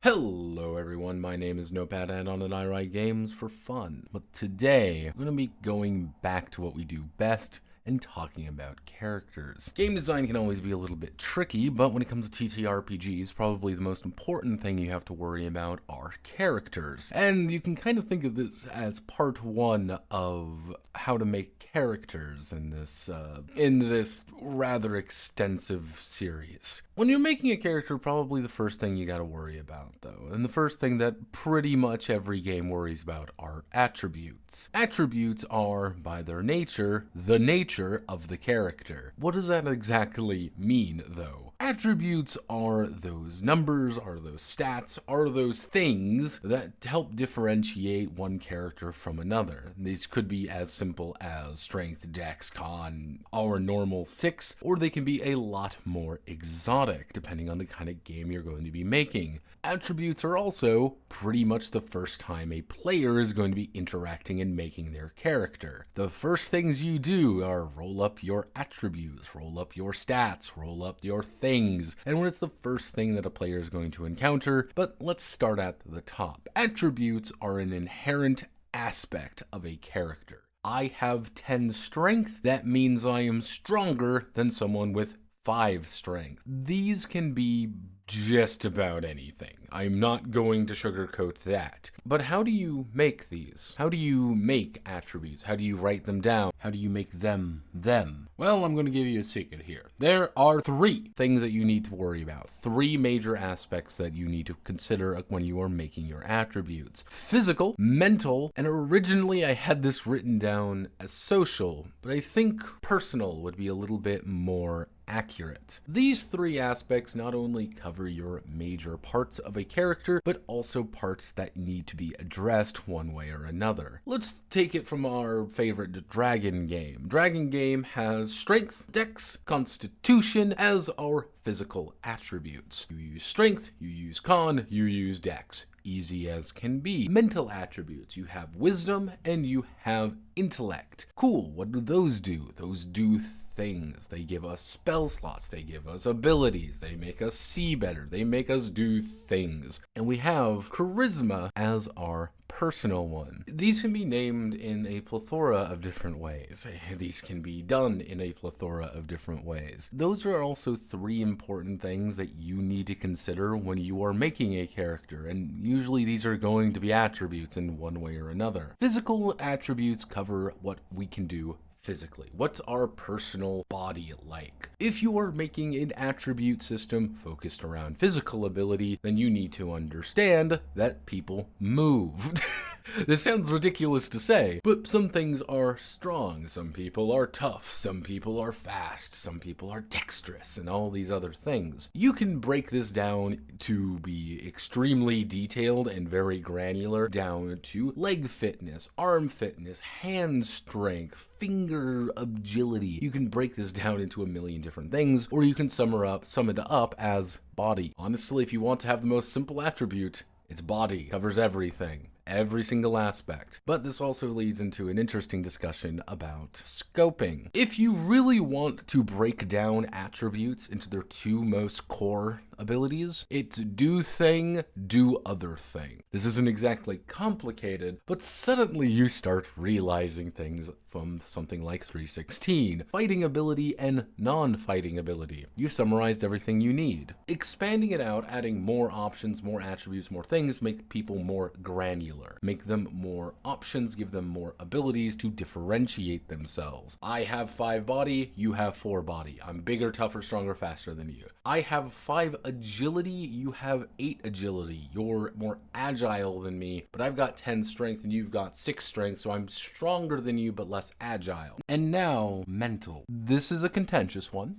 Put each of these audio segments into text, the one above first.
Hello everyone, my name is Notepad and on I write games for fun. But today, I'm going to be going back to what we do best and talking about characters. Game design can always be a little bit tricky, but when it comes to TTRPGs, probably the most important thing you have to worry about are characters. And you can kind of think of this as part one of how to make characters in this rather extensive series. When you're making a character, probably the first thing you gotta worry about, though, and the first thing that pretty much every game worries about are attributes. Attributes are, by their nature, the nature of the character. What does that exactly mean, though? Attributes are those numbers, are those stats, are those things that help differentiate one character from another. These could be as simple as strength, dex, con, our normal 6, or they can be a lot more exotic, depending on the kind of game you're going to be making. Attributes are also pretty much the first time a player is going to be interacting and making their character. The first things you do are roll up your attributes, roll up your stats, roll up your things, and when it's the first thing that a player is going to encounter. But let's start at the top. Attributes are an inherent aspect of a character. I have 10 strength, that means I am stronger than someone with 5 strength. These can be just about anything. I'm not going to sugarcoat that. But how do you make these? How do you make attributes? How do you write them down? How do you make them them? Well, I'm going to give you a secret here. There are 3 things that you need to worry about. 3 major aspects that you need to consider when you are making your attributes. Physical, mental, and originally I had this written down as social, but I think personal would be a little bit more accurate. These 3 aspects not only cover your major parts of a character, but also parts that need to be addressed one way or another. Let's take it from our favorite Dragon game. Dragon game has strength, dex, constitution as our physical attributes. You use strength, you use con, you use dex. Easy as can be. Mental attributes. You have wisdom and you have intellect. Cool, what do those do? Those do things. They give us spell slots, they give us abilities, they make us see better, they make us do things. And we have charisma as our personal one. These can be named in a plethora of different ways. These can be done in a plethora of different ways. Those are also 3 important things that you need to consider when you are making a character, and usually these are going to be attributes in one way or another. Physical attributes cover what we can do physically. What's our personal body like? If you are making an attribute system focused around physical ability, then you need to understand that people move. This sounds ridiculous to say, but some things are strong, some people are tough, some people are fast, some people are dexterous, and all these other things. You can break this down to be extremely detailed and very granular, down to leg fitness, arm fitness, hand strength, finger agility. You can break this down into a million different things, or you can sum it up as body. Honestly, if you want to have the most simple attribute, it's body. Covers everything. Every single aspect. But this also leads into an interesting discussion about scoping. If you really want to break down attributes into their 2 most core abilities, it's do thing, do other thing. This isn't exactly complicated, but suddenly you start realizing things from something like 316. Fighting ability and non-fighting ability. You've summarized everything you need. Expanding it out, adding more options, more attributes, more things, make people more granular. Make them more options, give them more abilities to differentiate themselves. I have 5 body, you have 4 body. I'm bigger, tougher, stronger, faster than you. I have 5 agility, you have 8 agility. You're more agile than me, but I've got 10 strength and you've got 6 strength, so I'm stronger than you but less agile. And now, mental. This is a contentious one.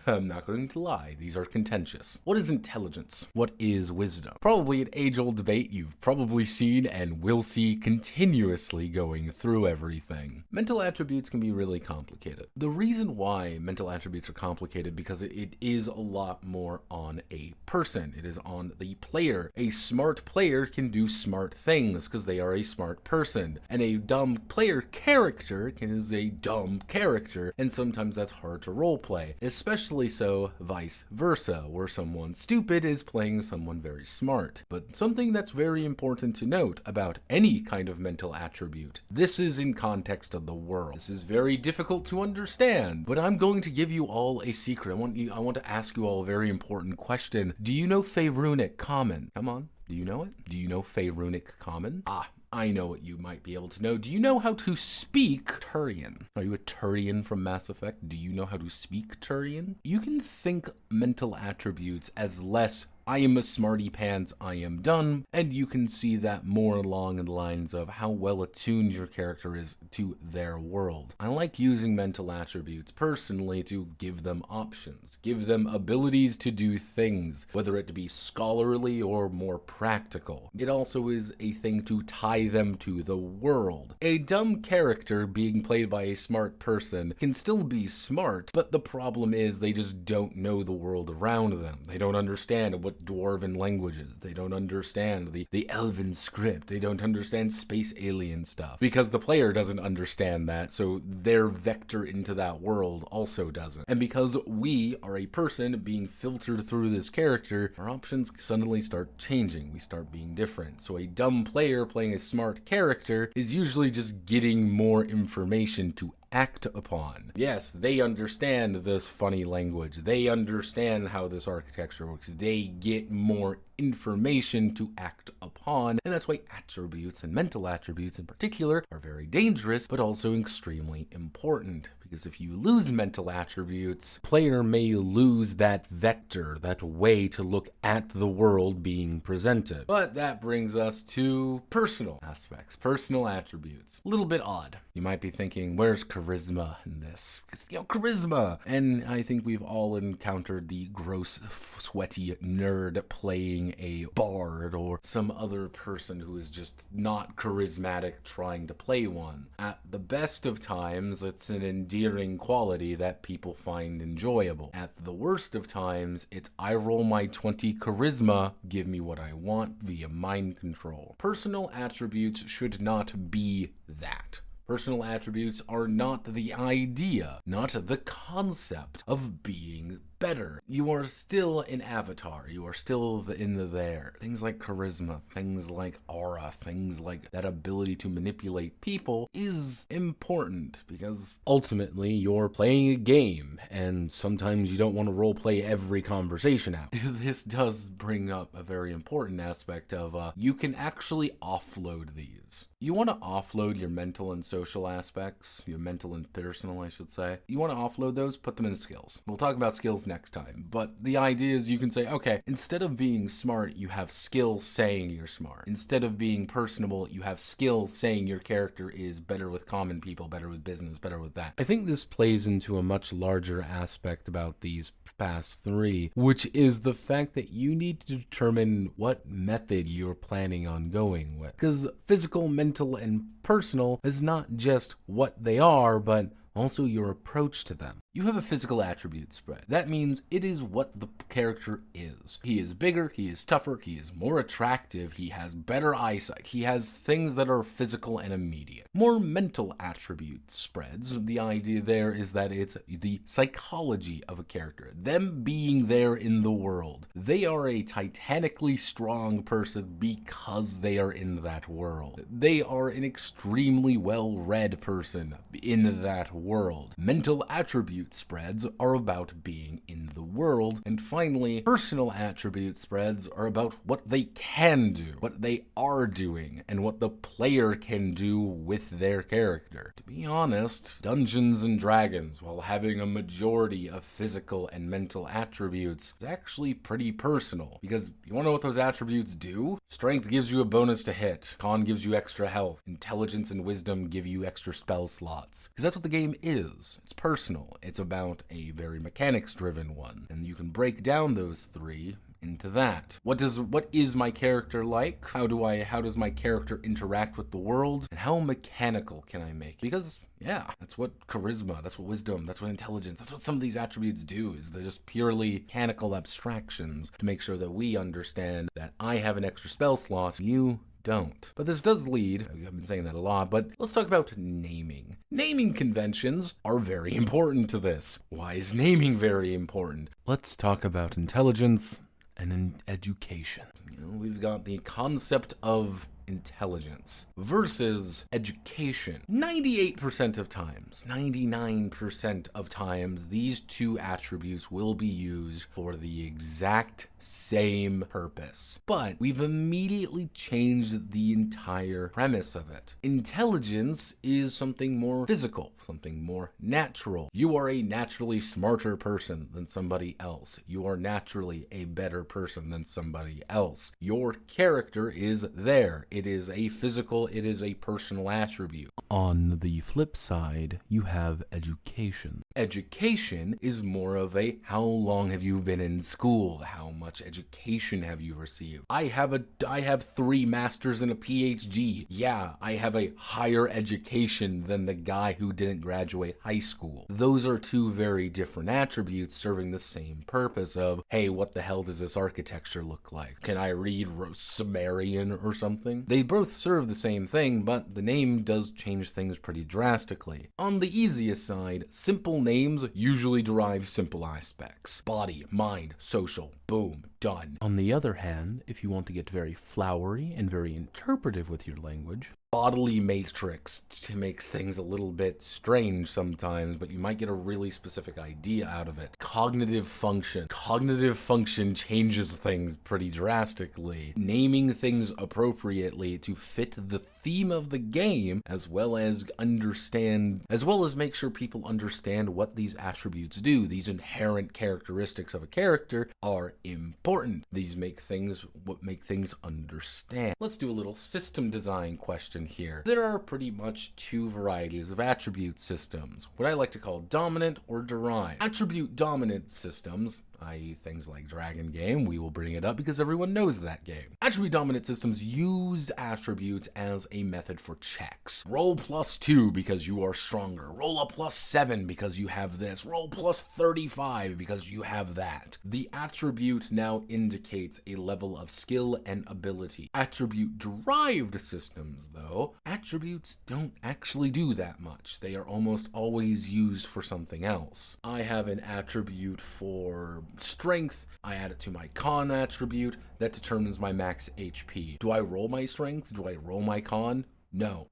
I'm not going to lie, these are contentious. What is intelligence? What is wisdom? Probably an age-old debate you've probably seen and will see continuously going through everything. Mental attributes can be really complicated. The reason why mental attributes are complicated because it is a lot more on a person. It is on the player. A smart player can do smart things because they are a smart person. And a dumb player character is a dumb character, and sometimes that's hard to roleplay, especially so vice versa, where someone stupid is playing someone very smart. But something that's very important to note about any kind of mental attribute, this is in context of the world. This is very difficult to understand, but I'm going to give you all a secret. I want to ask you all a very important question. Do you know Faerunic Common? Come on, do you know it? Do you know Faerunic Common? I know what you might be able to know. Do you know how to speak Turian? Are you a Turian from Mass Effect? Do you know how to speak Turian? You can think mental attributes as less I am a smarty pants, I am done, and you can see that more along the lines of how well attuned your character is to their world. I like using mental attributes personally to give them options, give them abilities to do things, whether it be scholarly or more practical. It also is a thing to tie them to the world. A dumb character being played by a smart person can still be smart, but the problem is they just don't know the world around them. They don't understand what dwarven languages. They don't understand the elven script. They don't understand space alien stuff because the player doesn't understand that, so their vector into that world also doesn't. And because we are a person being filtered through this character, our options suddenly start changing. We start being different. So a dumb player playing a smart character is usually just getting more information to act upon. Yes, they understand this funny language. They understand how this architecture works. They get more information to act upon, and that's why attributes and mental attributes in particular are very dangerous, but also extremely important. Because if you lose mental attributes, player may lose that vector, that way to look at the world being presented. But that brings us to personal aspects, personal attributes. A little bit odd. You might be thinking, where's charisma in this? Because, charisma! And I think we've all encountered the gross, sweaty nerd playing a bard or some other person who is just not charismatic trying to play one. At the best of times, it's an endearing quality that people find enjoyable. At the worst of times, it's I roll my 20 charisma, give me what I want via mind control. Personal attributes should not be that. Personal attributes are not the idea, not the concept of being better. You are still an avatar. You are still in the there. Things like charisma, things like aura, things like that ability to manipulate people is important because ultimately you're playing a game and sometimes you don't want to roleplay every conversation out. This does bring up a very important aspect of you can actually offload these. You want to offload your mental and social aspects, your mental and personal, I should say. You want to offload those, put them in skills. We'll talk about skills next time, but the idea is you can say, okay, instead of being smart, you have skills saying you're smart. Instead of being personable, you have skills saying your character is better with common people, better with business, better with that. I think this plays into a much larger aspect about these past three, which is the fact that you need to determine what method you're planning on going with. Because physical, mental, and personal is not just what they are, but also your approach to them. You have a physical attribute spread. That means it is what the character is. He is bigger, he is tougher, he is more attractive, he has better eyesight, he has things that are physical and immediate. More mental attribute spreads. The idea there is that it's the psychology of a character. Them being there in the world. They are a titanically strong person because they are in that world. They are an extremely well-read person in that world. Mental attribute spreads are about being in the world. And finally, personal attribute spreads are about what they can do, what they are doing, and what the player can do with their character. To be honest, Dungeons and Dragons, while having a majority of physical and mental attributes, is actually pretty personal. Because you want to know what those attributes do? Strength gives you a bonus to hit. Con gives you extra health. Intelligence and wisdom give you extra spell slots. Because that's what the game is. It's personal. It's about a very mechanics-driven one. And you can break down those three into that. What is my character like? How does my character interact with the world? And how mechanical can I make it? Because Yeah, that's what charisma, that's what wisdom, that's what intelligence, that's what some of these attributes do, is they're just purely mechanical abstractions to make sure that we understand that I have an extra spell slot, you don't. But this does lead, I've been saying that a lot, but let's talk about naming. Naming conventions are very important to this. Why is naming very important? Let's talk about intelligence and education. We've got the concept of intelligence versus education. 98% of times, 99% of times, these two attributes will be used for the exact same purpose. But we've immediately changed the entire premise of it. Intelligence is something more physical, something more natural. You are a naturally smarter person than somebody else. You are naturally a better person than somebody else. Your character is there. It is a physical, it is a personal attribute. On the flip side, you have education. Education is more of a how long have you been in school? How much education have you received? I have 3 masters and a PhD. Yeah, I have a higher education than the guy who didn't graduate high school. Those are two very different attributes serving the same purpose of, hey, what the hell does this architecture look like? Can I read Sumerian or something? They both serve the same thing, but the name does change things pretty drastically. On the easiest side, simple names usually derive simple aspects. Body, mind, social, boom, done. On the other hand, if you want to get very flowery and very interpretive with your language, bodily matrix makes things a little bit strange sometimes, but you might get a really specific idea out of it. Cognitive function. Cognitive function changes things pretty drastically. Naming things appropriately to fit the theme of the game, as well as make sure people understand what these attributes do. These inherent characteristics of a character are important. These make things understand. Let's do a little system design question here. There are pretty much 2 varieties of attribute systems, what I like to call dominant or derived. Attribute dominant systems, i.e. things like Dragon Game, we will bring it up because everyone knows that game. Attribute dominant systems use attributes as a method for checks. Roll +2 because you are stronger. Roll a +7 because you have this. Roll +35 because you have that. The attribute now indicates a level of skill and ability. Attribute derived systems, though, attributes don't actually do that much. They are almost always used for something else. I have an attribute for strength, I add it to my con attribute, that determines my max HP. Do I roll my strength? Do I roll my con? No,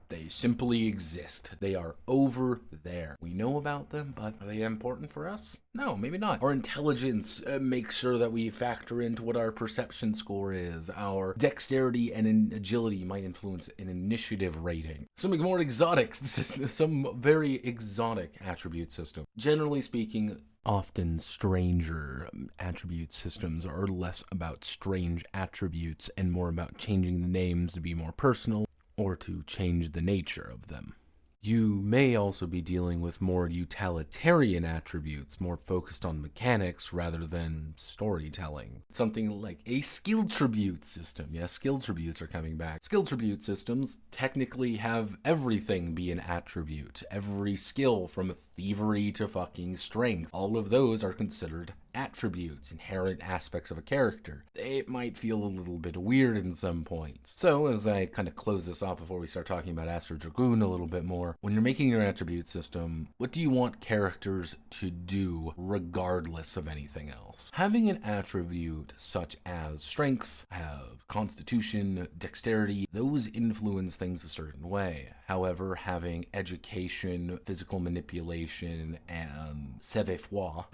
they simply exist. They are over there. We know about them, but are they important for us? No, maybe not. Our intelligence makes sure that we factor into what our perception score is. Our dexterity and agility might influence an initiative rating. Something more exotic, some very exotic attribute system. Generally speaking, often stranger attribute systems are less about strange attributes and more about changing the names to be more personal or to change the nature of them. You may also be dealing with more utilitarian attributes, more focused on mechanics rather than storytelling. Something like a skill tribute system. Yes, skill tributes are coming back. Skill tribute systems technically have everything be an attribute. Every skill from thievery to fucking strength. All of those are considered attributes, inherent aspects of a character. It might feel a little bit weird in some points. So as I kind of close this off before we start talking about Astra Dragoon a little bit more, when you're making your attribute system, what do you want characters to do regardless of anything else? Having an attribute such as strength, constitution, dexterity, those influence things a certain way. However, having education, physical manipulation, and savoir-faire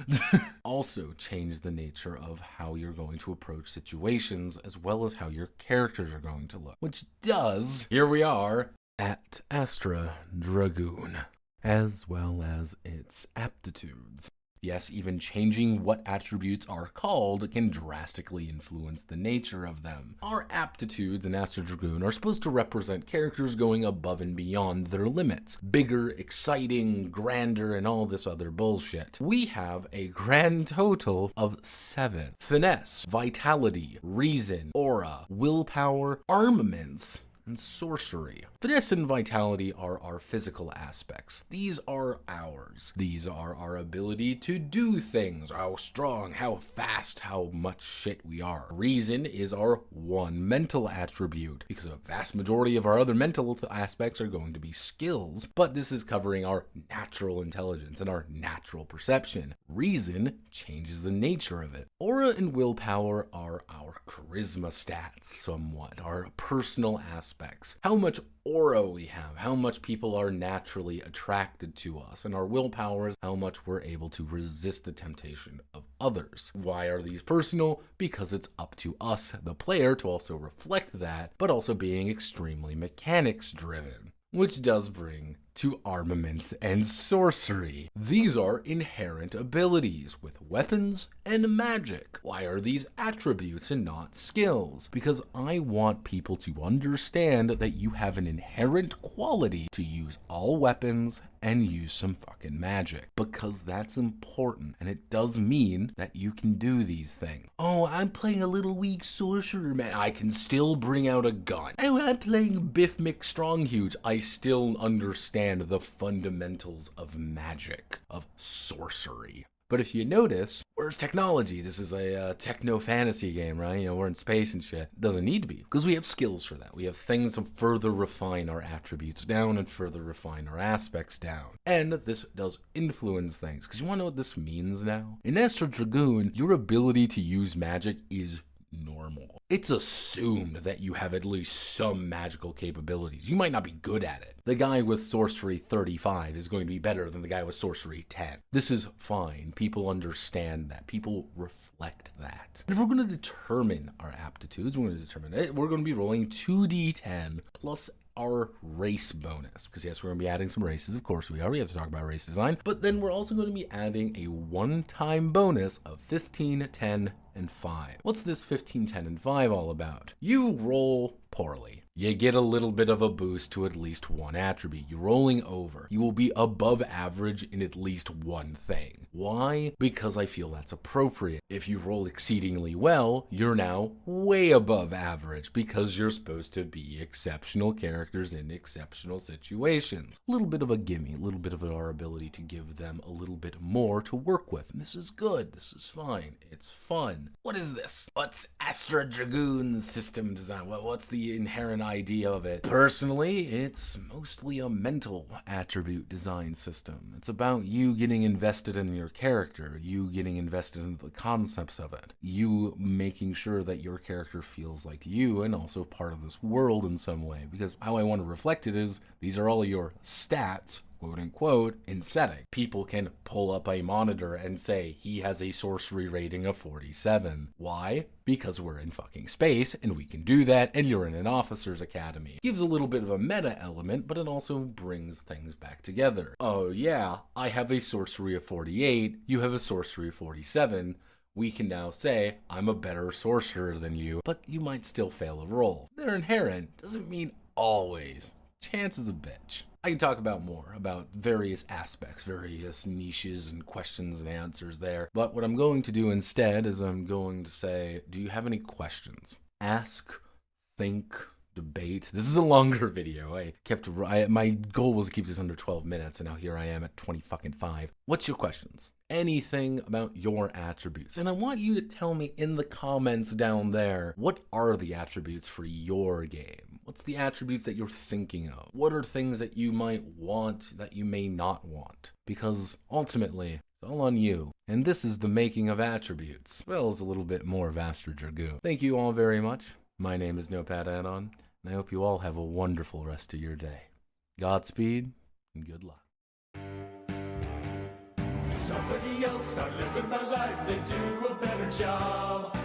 also change the nature of how you're going to approach situations as well as how your characters are going to look. Which does, here we are, at Astra Dragoon, as well as its aptitudes. Yes, even changing what attributes are called can drastically influence the nature of them. Our aptitudes in Astra Dragoon are supposed to represent characters going above and beyond their limits. Bigger, exciting, grander, and all this other bullshit. We have a grand total of 7. Finesse, vitality, reason, aura, willpower, armaments, and sorcery. Finesse and vitality are our physical aspects. These are ours. These are our ability to do things, how strong, how fast, how much shit we are. Reason is our one mental attribute, because a vast majority of our other mental aspects are going to be skills, but this is covering our natural intelligence and our natural perception. Reason changes the nature of it. Aura and willpower are our charisma stats somewhat, our personal aspects. How much aura we have, how much people are naturally attracted to us, and our willpower is how much we're able to resist the temptation of others. Why are these personal? Because it's up to us, the player, to also reflect that, but also being extremely mechanics driven. Which does bring to armaments and sorcery. These are inherent abilities with weapons and magic. Why are these attributes and not skills? Because I want people to understand that you have an inherent quality to use all weapons and use some fucking magic. Because that's important, and it does mean that you can do these things. Oh, I'm playing a little weak sorcerer, man. I can still bring out a gun. Oh, I'm playing Biff McStronghuge. I still understand the fundamentals of magic, of sorcery. But if you notice, where's technology? This is a techno-fantasy game, right? You know, we're in space and shit. It doesn't need to be, because we have skills for that. We have things to further refine our attributes down and further refine our aspects down. And this does influence things, because you want to know what this means now? In Astra Dragoon, your ability to use magic is normal. It's assumed that you have at least some magical capabilities. You might not be good at it. The guy with sorcery 35 is going to be better than the guy with sorcery 10. This is fine. People understand that. People reflect that. And if we're going to determine our aptitudes, we're going to be rolling 2d10 plus our race bonus, because yes, we're going to be adding some races. Of course we are. We have to talk about race design. But then we're also going to be adding a one-time bonus of 15, 10, and 5. What's this 15, 10, and 5 all about? You roll poorly. You get a little bit of a boost to at least one attribute. You're rolling over. You will be above average in at least one thing. Why? Because I feel that's appropriate. If you roll exceedingly well, you're now way above average, because you're supposed to be exceptional characters in exceptional situations. A little bit of a gimme, a little bit of our ability to give them a little bit more to work with. And this is good. This is fine. It's fun. What is this? What's Astra Dragoon system design? What's the inherent idea of it? Personally, it's mostly a mental attribute design system. It's about you getting invested in your character, you getting invested in the concepts of it, you making sure that your character feels like you and also part of this world in some way. Because how I want to reflect it is, these are all your stats, quote unquote, in setting. People can pull up a monitor and say he has a sorcery rating of 47. Why? Because we're in fucking space and we can do that, and you're in an officer's academy. Gives a little bit of a meta element, but it also brings things back together. Oh yeah, I have a sorcery of 48, you have a sorcery of 47. We can now say, I'm a better sorcerer than you, but you might still fail a roll. They're inherent, doesn't mean always. Chance is a bitch. I can talk about more, about various aspects, various niches and questions and answers there. But what I'm going to do instead is I'm going to say, do you have any questions? Ask, think, debate. This is a longer video. My goal was to keep this under 12 minutes, and now here I am at 20-5. What's your questions? Anything about your attributes. And I want you to tell me in the comments down there, what are the attributes for your game? What's the attributes that you're thinking of? What are things that you might want that you may not want? Because ultimately, it's all on you. And this is the making of attributes, as well as a little bit more of Astra Dragoon. Thank you all very much. My name is Notepad, and I hope you all have a wonderful rest of your day. Godspeed, and good luck. Somebody else start living my life, they do a better job.